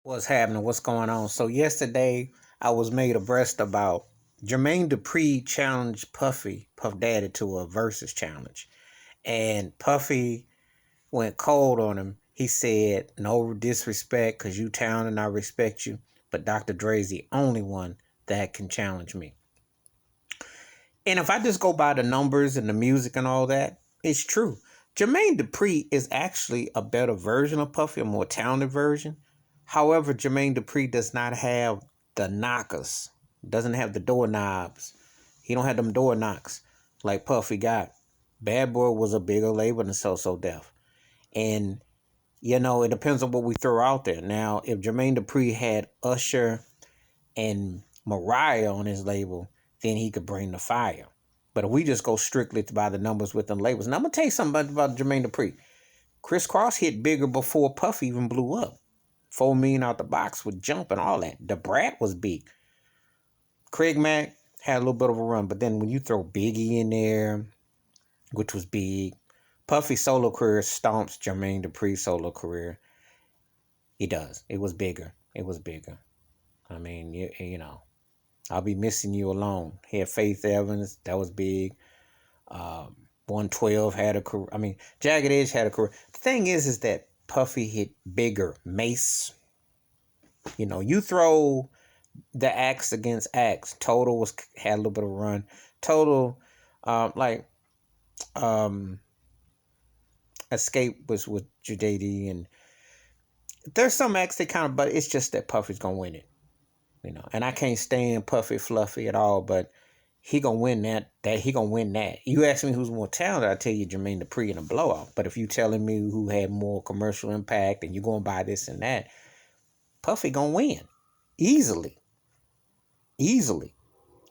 What's happening? What's going on? So yesterday I was made abreast about Jermaine Dupri challenged Puff Daddy to a versus challenge. And Puffy went cold on him. He said, "No disrespect, cause you town and I respect you. But Dr. Dre's the only one that can challenge me." And if I just go by the numbers and the music and all that, it's true. Jermaine Dupri is actually a better version of Puffy, a more talented version. However, Jermaine Dupri does not have the knockers, doesn't have the doorknobs. He don't have them door knocks like Puffy got. Bad Boy was a bigger label than So Def. And, it depends on what we throw out there. Now, if Jermaine Dupri had Usher and Mariah on his label, then he could bring the fire. But if we just go strictly by the numbers with the labels, and I'm gonna tell you something about Jermaine Dupri. Chris Cross hit bigger before Puff even blew up. 4 million out the box with Jump and all that. The Brat was big. Craig Mack had a little bit of a run, but then when you throw Biggie in there, which was big, Puffy's solo career stomps Jermaine Dupri's solo career. He does. It was bigger. It was bigger. I mean, I'll be missing you alone. He had Faith Evans, that was big. 112 had a career. I mean, Jagged Edge had a career. The thing is that Puffy hit bigger. Mace. You throw the axe against axe. Total had a little bit of a run. Total, like, Escape was with JD, and there's some acts that kind of, but it's just that Puffy's gonna win it. And I can't stand Puffy Fluffy at all, but he gonna win that he gonna win that. You ask me who's more talented, I tell you Jermaine Dupri in a blowout. But if you telling me who had more commercial impact and you going by this and that, Puffy gonna win easily, easily.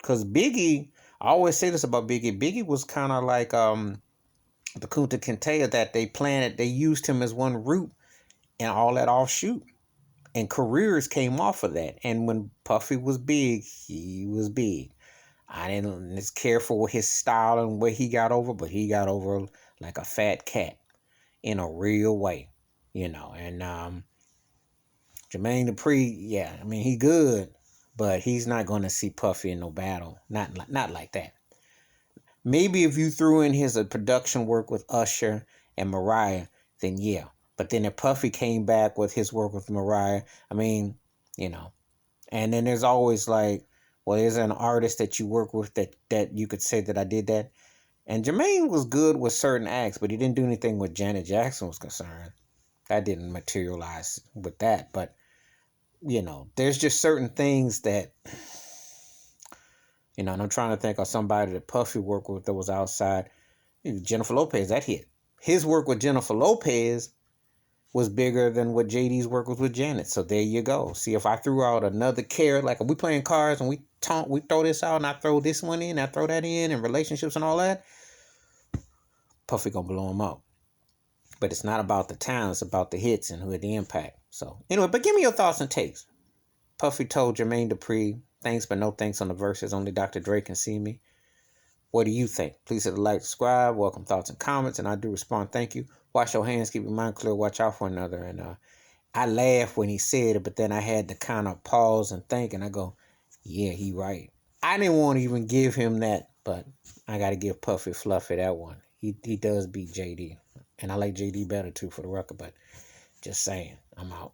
Cause Biggie, I always say this about Biggie. Biggie was kind of like the Kunta Kinte that they planted. They used him as one root and all that offshoot. And careers came off of that. And when Puffy was big, he was big. I didn't care for his style and where he got over, but he got over like a fat cat in a real way, And Jermaine Dupri, yeah, I mean he good, but he's not going to see Puffy in no battle, not like that. Maybe if you threw in his production work with Usher and Mariah, then yeah. But then if Puffy came back with his work with Mariah, I mean, And then there's always like, well, is there an artist that you work with that you could say that I did that? And Jermaine was good with certain acts, but he didn't do anything with Janet Jackson was concerned. That didn't materialize with that. But, there's just certain things that, and I'm trying to think of somebody that Puffy worked with that was outside. Jennifer Lopez, that hit. His work with Jennifer Lopez was bigger than what JD's work was with Janet. So there you go. See, if I threw out another carrot, like if we playing cards and we throw this out and I throw this one in, I throw that in, and relationships and all that, Puffy gonna blow him up. But it's not about the talent, it's about the hits and who had the impact. So anyway, but give me your thoughts and takes. Puffy told Jermaine Dupri, thanks but no thanks on the verses. Only Dr. Dre can see me. What do you think? Please hit the like, subscribe, welcome thoughts and comments, and I do respond. Thank you. Wash your hands, keep your mind clear, watch out for another. And I laughed when he said it, but then I had to kind of pause and think, and I go, yeah, he right. I didn't want to even give him that, but I got to give Puffy Fluffy that one. He does beat JD, and I like JD better too for the record, but just saying, I'm out.